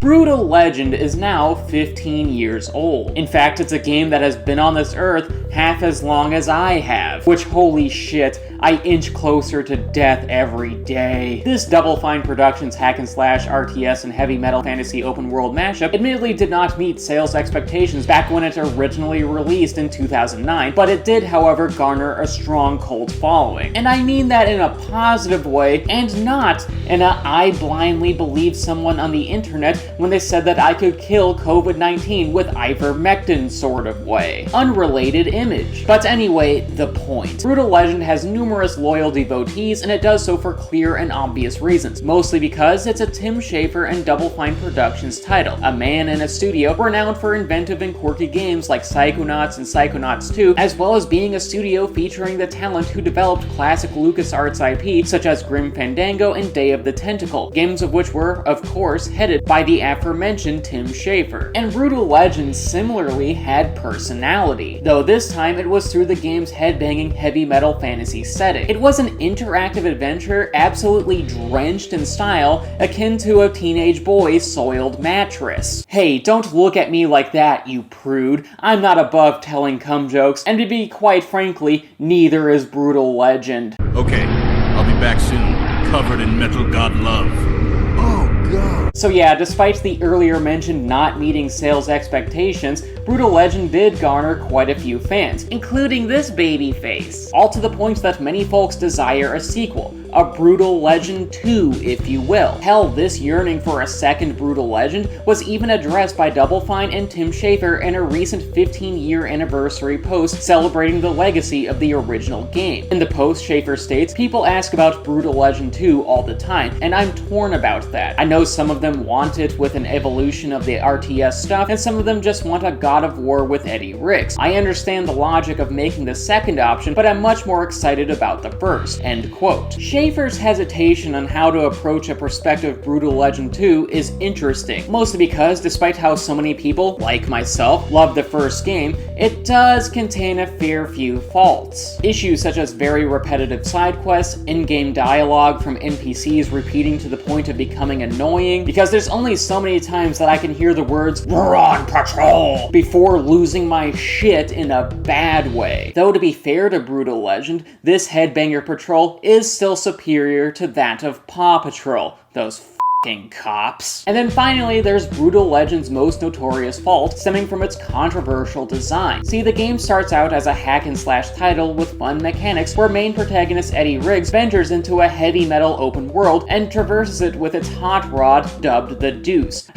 Brutal Legend is now 15 years old. In fact, it's a game that has been on this earth half as long as I have, which holy shit, I inch closer to death every day. This Double Fine Productions hack and slash RTS and heavy metal fantasy open world mashup admittedly did not meet sales expectations back when it originally released in 2009, but it did, however, garner a strong cult following. And I mean that in a positive way, and not in a I blindly believed someone on the internet when they said that I could kill COVID-19 with ivermectin sort of way. Unrelated image. But anyway, the point. Brutal Legend has numerous loyal devotees, and it does so for clear and obvious reasons, mostly because it's a Tim Schafer and Double Fine Productions title, a man in a studio renowned for inventive and quirky games like Psychonauts and Psychonauts 2, as well as being a studio featuring the talent who developed classic LucasArts IP such as Grim Fandango and Day of the Tentacle, games of which were, of course, headed by the aforementioned Tim Schafer. And Brutal Legend similarly had personality, though this time it was through the game's headbanging heavy metal fantasy setting. It was an interactive adventure absolutely drenched in style, akin to a teenage boy's soiled mattress. Hey, don't look at me like that, you prude. I'm not above telling cum jokes, and to be quite frankly, neither is Brutal Legend. Okay, I'll be back soon, covered in metal god love. Oh god. So yeah, despite the earlier mentioned not meeting sales expectations, Brutal Legend did garner quite a few fans, including this babyface. All to the point that many folks desire a sequel, a Brutal Legend 2, if you will. Hell, this yearning for a second Brutal Legend was even addressed by Double Fine and Tim Schafer in a recent 15-year anniversary post celebrating the legacy of the original game. In the post, Schafer states, "People ask about Brutal Legend 2 all the time, and I'm torn about that. I know some of them want it with an evolution of the RTS stuff, and some of them just want a God of War with Eddie Riggs. I understand the logic of making the second option, but I'm much more excited about the first." End quote. Schafer's hesitation on how to approach a prospective Brutal Legend 2 is interesting, mostly because despite how so many people, like myself, love the first game, it does contain a fair few faults. Issues such as very repetitive side quests, in-game dialogue from NPCs repeating to the point of becoming annoying, because there's only so many times that I can hear the words, "We're on patrol," before losing my shit in a bad way. Though to be fair to Brutal Legend, this headbanger patrol is still superior to that of Paw Patrol, those f***ing cops. And then finally, there's Brutal Legend's most notorious fault, stemming from its controversial design. See, the game starts out as a hack and slash title with fun mechanics where main protagonist Eddie Riggs ventures into a heavy metal open world and traverses it with its hot rod dubbed the Deuce.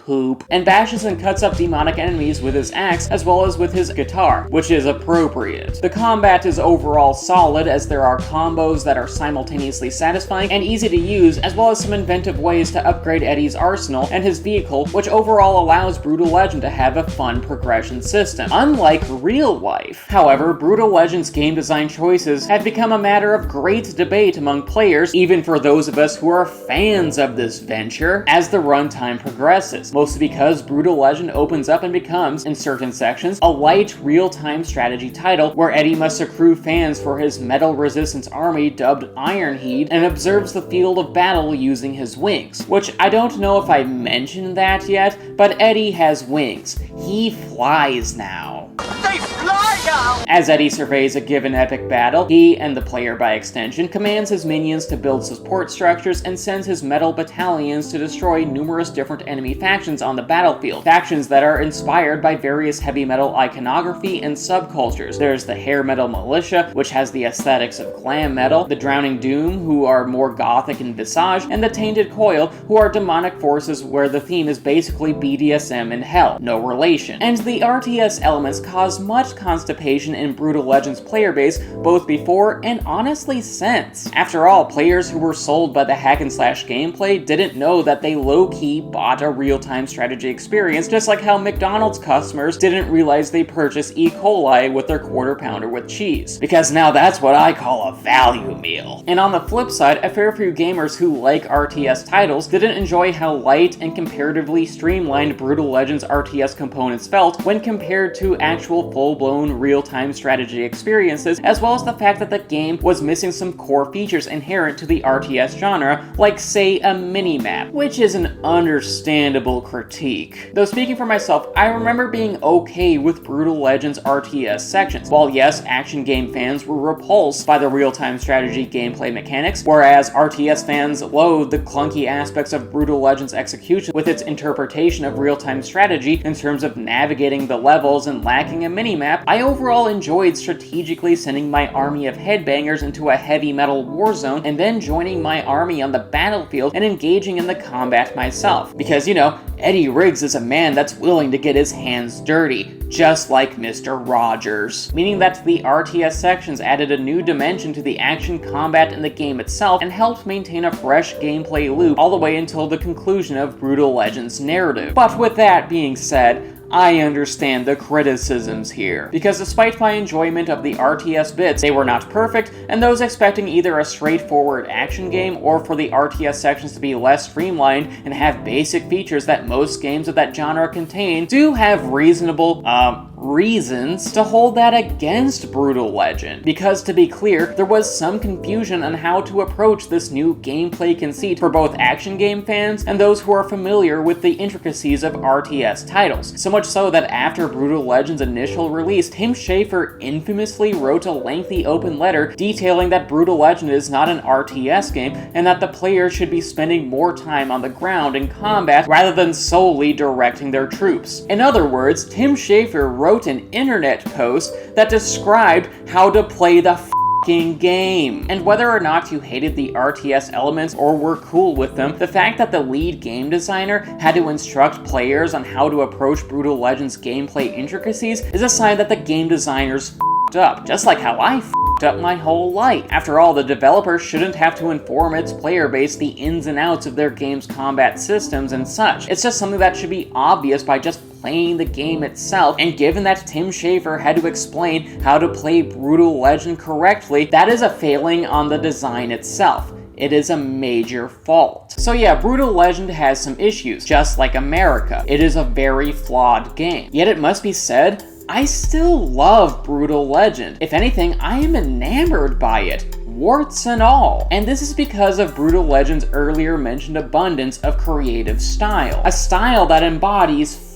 Poop, and bashes and cuts up demonic enemies with his axe as well as with his guitar, which is appropriate. The combat is overall solid as there are combos that are simultaneously satisfying and easy to use, as well as some inventive ways to upgrade Eddie's arsenal and his vehicle, which overall allows Brutal Legend to have a fun progression system, unlike real life. However, Brutal Legend's game design choices have become a matter of great debate among players, even for those of us who are fans of this venture, as the runtime progresses. Mostly because Brutal Legend opens up and becomes, in certain sections, a light real-time strategy title where Eddie must accrue fans for his metal resistance army dubbed Ironheed and observes the field of battle using his wings. Which I don't know if I mentioned that yet, but Eddie has wings. He flies now. They fly now! As Eddie surveys a given epic battle, he, and the player by extension, commands his minions to build support structures and sends his metal battalions to destroy numerous different enemy factions on the battlefield. Factions that are inspired by various heavy metal iconography and subcultures. There's the hair metal militia, which has the aesthetics of glam metal, the Drowning Doom, who are more gothic in visage, and the Tainted Coil, who are demonic forces where the theme is basically BDSM in hell, no relation. And the RTS elements cause much constipation in Brutal Legend's player base, both before and honestly since. After all, players who were sold by the hack and slash gameplay didn't know that they low-key bought a real-time strategy experience, just like how McDonald's customers didn't realize they purchased E. coli with their quarter pounder with cheese. Because now that's what I call a value meal. And on the flip side, a fair few gamers who like RTS titles didn't enjoy how light and comparatively streamlined Brutal Legend's RTS components felt when compared to actual full-blown real-time real-time strategy experiences, as well as the fact that the game was missing some core features inherent to the RTS genre, like say a minimap, which is an understandable critique. Though speaking for myself, I remember being okay with Brutal Legends RTS sections. While yes, action game fans were repulsed by the real-time strategy gameplay mechanics, whereas RTS fans loathed the clunky aspects of Brutal Legends execution with its interpretation of real-time strategy in terms of navigating the levels and lacking a minimap, I overall enjoyed strategically sending my army of headbangers into a heavy metal war zone and then joining my army on the battlefield and engaging in the combat myself. Because, you know, Eddie Riggs is a man that's willing to get his hands dirty, just like Mr. Rogers. Meaning that the RTS sections added a new dimension to the action combat in the game itself and helped maintain a fresh gameplay loop all the way until the conclusion of Brutal Legends' narrative. But with that being said, I understand the criticisms here, because despite my enjoyment of the RTS bits, they were not perfect, and those expecting either a straightforward action game or for the RTS sections to be less streamlined and have basic features that most games of that genre contain, do have reasonable, reasons to hold that against Brutal Legend. Because to be clear, there was some confusion on how to approach this new gameplay conceit for both action game fans and those who are familiar with the intricacies of RTS titles. So much so that after Brutal Legend's initial release, Tim Schafer infamously wrote a lengthy open letter detailing that Brutal Legend is not an RTS game and that the player should be spending more time on the ground in combat rather than solely directing their troops. In other words, Tim Schafer wrote an internet post that described how to play the game. And whether or not you hated the RTS elements or were cool with them, the fact that the lead game designer had to instruct players on how to approach Brutal Legend's gameplay intricacies is a sign that the game designers f***ed up, just like how I f***ed up my whole life. After all, the developer shouldn't have to inform its player base the ins and outs of their game's combat systems and such. It's just something that should be obvious by just playing the game itself, and given that Tim Schafer had to explain how to play Brutal Legend correctly, that is a failing on the design itself. It is a major fault. So yeah, Brutal Legend has some issues, just like America. It is a very flawed game. Yet it must be said, I still love Brutal Legend. If anything, I am enamored by it, warts and all. And this is because of Brutal Legend's earlier mentioned abundance of creative style. A style that embodies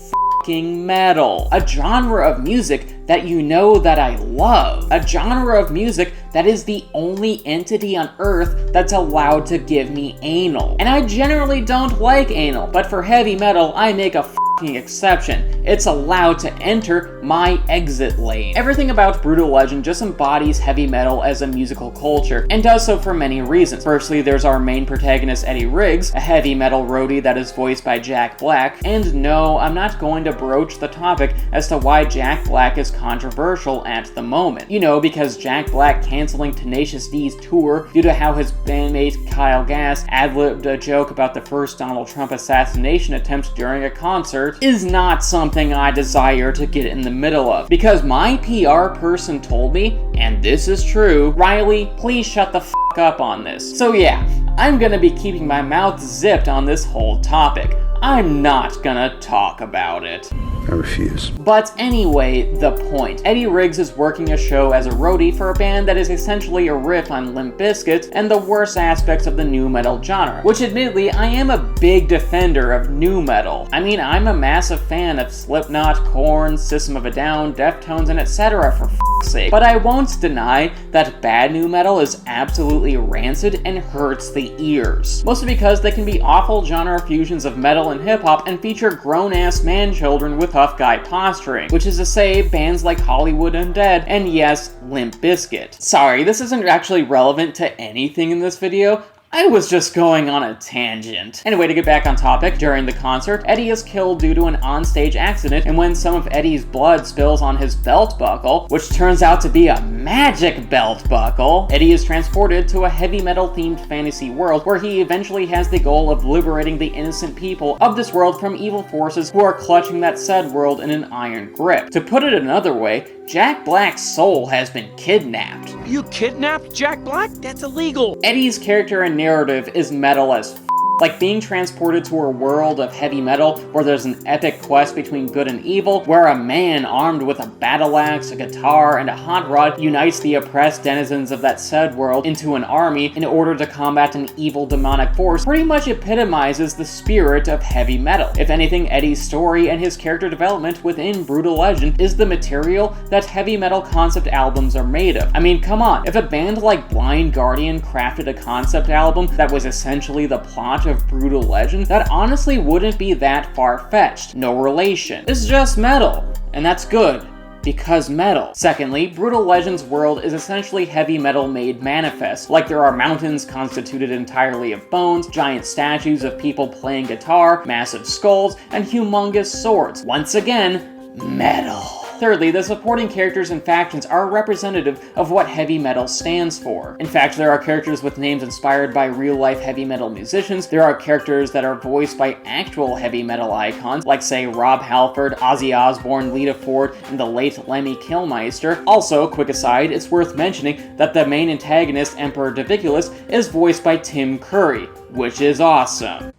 metal. A genre of music that you know that I love. A genre of music that is the only entity on Earth that's allowed to give me anal. And I generally don't like anal, but for heavy metal, I make a exception. It's allowed to enter my exit lane. Everything about Brutal Legend just embodies heavy metal as a musical culture, and does so for many reasons. Firstly, there's our main protagonist Eddie Riggs, a heavy metal roadie that is voiced by Jack Black, and no, I'm not going to broach the topic as to why Jack Black is controversial at the moment. You know, because Jack Black canceling Tenacious D's tour due to how his bandmate Kyle Gass ad-libbed a joke about the first Donald Trump assassination attempt during a concert is not something I desire to get in the middle of, because my PR person told me, and this is true, Riley, please shut the f*** up on this. So yeah, I'm gonna be keeping my mouth zipped on this whole topic. I'm not gonna talk about it. I refuse. But anyway, the point. Eddie Riggs is working a show as a roadie for a band that is essentially a riff on Limp Bizkit and the worst aspects of the nu metal genre, which admittedly, I am a big defender of nu metal. I mean, I'm a massive fan of Slipknot, Korn, System of a Down, Deftones, and etc. for f***'s sake. But I won't deny that bad nu metal is absolutely rancid and hurts the ears. Mostly because they can be awful genre fusions of metal and hip-hop and feature grown-ass man-children with tough guy posturing, which is to say bands like Hollywood Undead and yes, Limp Bizkit. Sorry, this isn't actually relevant to anything in this video. I was just going on a tangent. Anyway, to get back on topic, during the concert, Eddie is killed due to an onstage accident, and when some of Eddie's blood spills on his belt buckle, which turns out to be a magic belt buckle, Eddie is transported to a heavy metal themed fantasy world where he eventually has the goal of liberating the innocent people of this world from evil forces who are clutching that said world in an iron grip. To put it another way, Jack Black's soul has been kidnapped. You kidnapped Jack Black? That's illegal. Eddie's character and narrative is metal as f***, Like being transported to a world of heavy metal where there's an epic quest between good and evil, where a man armed with a battle axe, a guitar, and a hot rod unites the oppressed denizens of that said world into an army in order to combat an evil demonic force, pretty much epitomizes the spirit of heavy metal. If anything, Eddie's story and his character development within Brutal Legend is the material that heavy metal concept albums are made of. I mean, come on, if a band like Blind Guardian crafted a concept album that was essentially the plot of Brutal Legend, that honestly wouldn't be that far-fetched. No relation. It's just metal, and that's good. Because metal. Secondly, Brutal Legend's world is essentially heavy metal made manifest. Like there are mountains constituted entirely of bones, giant statues of people playing guitar, massive skulls, and humongous swords. Once again, metal. Thirdly, the supporting characters and factions are representative of what heavy metal stands for. In fact, there are characters with names inspired by real-life heavy metal musicians, there are characters that are voiced by actual heavy metal icons, like say Rob Halford, Ozzy Osbourne, Lita Ford, and the late Lemmy Kilmister. Also, quick aside, it's worth mentioning that the main antagonist, Emperor Diviculus, is voiced by Tim Curry, which is awesome.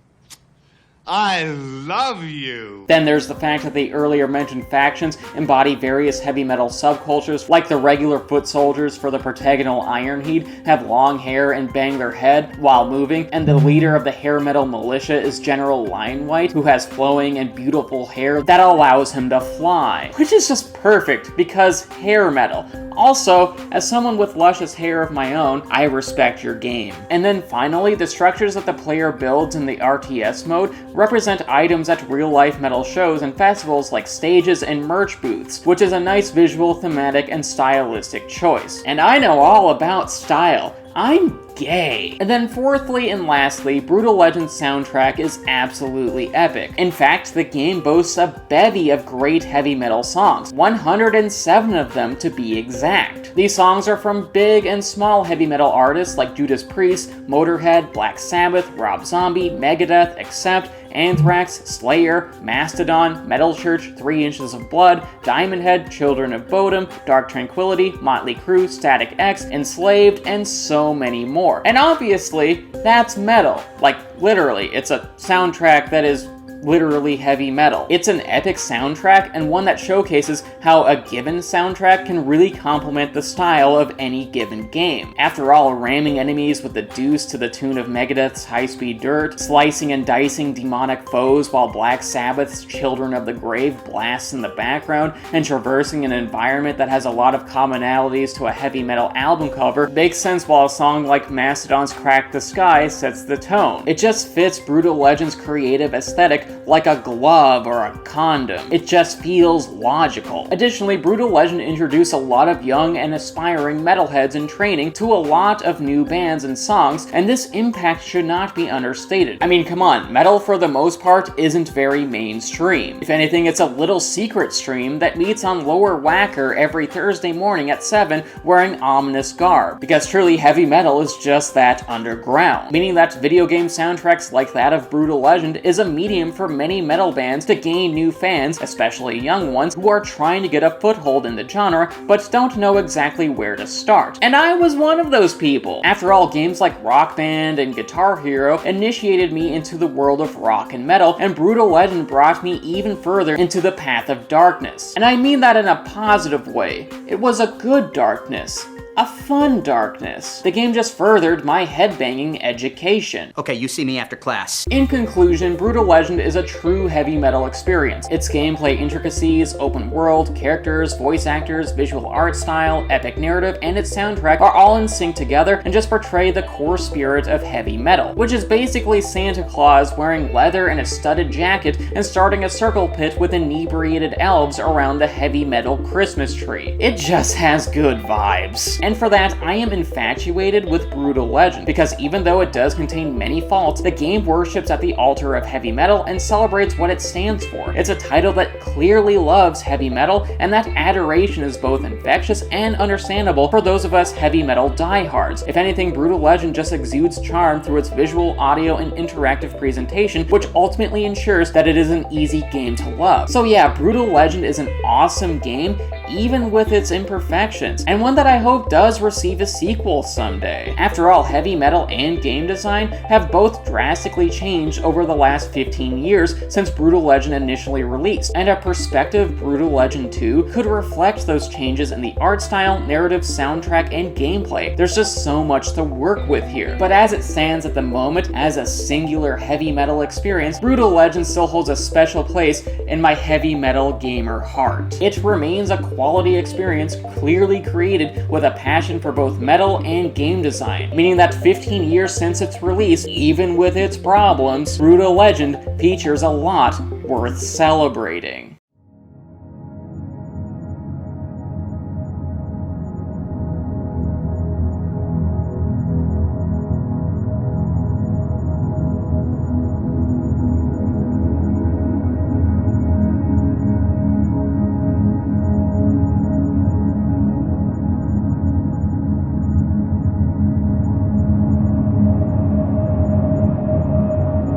I love you! Then there's the fact that the earlier mentioned factions embody various heavy metal subcultures, like the regular foot soldiers for the protagonal Ironheed have long hair and bang their head while moving, and the leader of the hair metal militia is General Lionwhite, who has flowing and beautiful hair that allows him to fly. Which is just perfect, because hair metal. Also, as someone with luscious hair of my own, I respect your game. And then finally, the structures that the player builds in the RTS mode represent items at real-life metal shows and festivals like stages and merch booths, which is a nice visual, thematic, and stylistic choice. And I know all about style. I'm gay. And then fourthly and lastly, Brutal Legend's soundtrack is absolutely epic. In fact, the game boasts a bevy of great heavy metal songs, 107 of them to be exact. These songs are from big and small heavy metal artists like Judas Priest, Motorhead, Black Sabbath, Rob Zombie, Megadeth, Accept, Anthrax, Slayer, Mastodon, Metal Church, 3 Inches of Blood, Diamond Head, Children of Bodom, Dark Tranquillity, Motley Crue, Static X, Enslaved, and so many more. And obviously, that's metal. Like, literally, it's a soundtrack that is literally heavy metal. It's an epic soundtrack, and one that showcases how a given soundtrack can really complement the style of any given game. After all, ramming enemies with the deuce to the tune of Megadeth's High-Speed Dirt, slicing and dicing demonic foes while Black Sabbath's Children of the Grave blasts in the background, and traversing an environment that has a lot of commonalities to a heavy metal album cover makes sense, while a song like Mastodon's Crack the Sky sets the tone. It just fits Brutal Legend's creative aesthetic like a glove or a condom. It just feels logical. Additionally, Brutal Legend introduced a lot of young and aspiring metalheads in training to a lot of new bands and songs, and this impact should not be understated. I mean, come on, metal for the most part isn't very mainstream. If anything, it's a little secret stream that meets on Lower Whacker every Thursday morning at 7 wearing ominous garb, because truly heavy metal is just that underground, meaning that video game soundtracks like that of Brutal Legend is a medium for many metal bands to gain new fans, especially young ones, who are trying to get a foothold in the genre, but don't know exactly where to start. And I was one of those people. After all, games like Rock Band and Guitar Hero initiated me into the world of rock and metal, and Brutal Legend brought me even further into the path of darkness. And I mean that in a positive way. It was a good darkness. A fun darkness. The game just furthered my headbanging education. Okay, you see me after class. In conclusion, Brutal Legend is a true heavy metal experience. Its gameplay intricacies, open world, characters, voice actors, visual art style, epic narrative, and its soundtrack are all in sync together and just portray the core spirit of heavy metal, which is basically Santa Claus wearing leather and a studded jacket and starting a circle pit with inebriated elves around the heavy metal Christmas tree. It just has good vibes. And for that, I am infatuated with Brutal Legend, because even though it does contain many faults, the game worships at the altar of heavy metal and celebrates what it stands for. It's a title that clearly loves heavy metal, and that adoration is both infectious and understandable for those of us heavy metal diehards. If anything, Brutal Legend just exudes charm through its visual, audio, and interactive presentation, which ultimately ensures that it is an easy game to love. So yeah, Brutal Legend is an awesome game, even with its imperfections, and one that I hope does receive a sequel someday. After all, heavy metal and game design have both drastically changed over the last 15 years since Brutal Legend initially released, and a prospective Brutal Legend 2 could reflect those changes in the art style, narrative, soundtrack, and gameplay. There's just so much to work with here. But as it stands at the moment, as a singular heavy metal experience, Brutal Legend still holds a special place in my heavy metal gamer heart. It remains a quality experience clearly created with a passion for both metal and game design, meaning that 15 years since its release, even with its problems, Brutal Legend features a lot worth celebrating.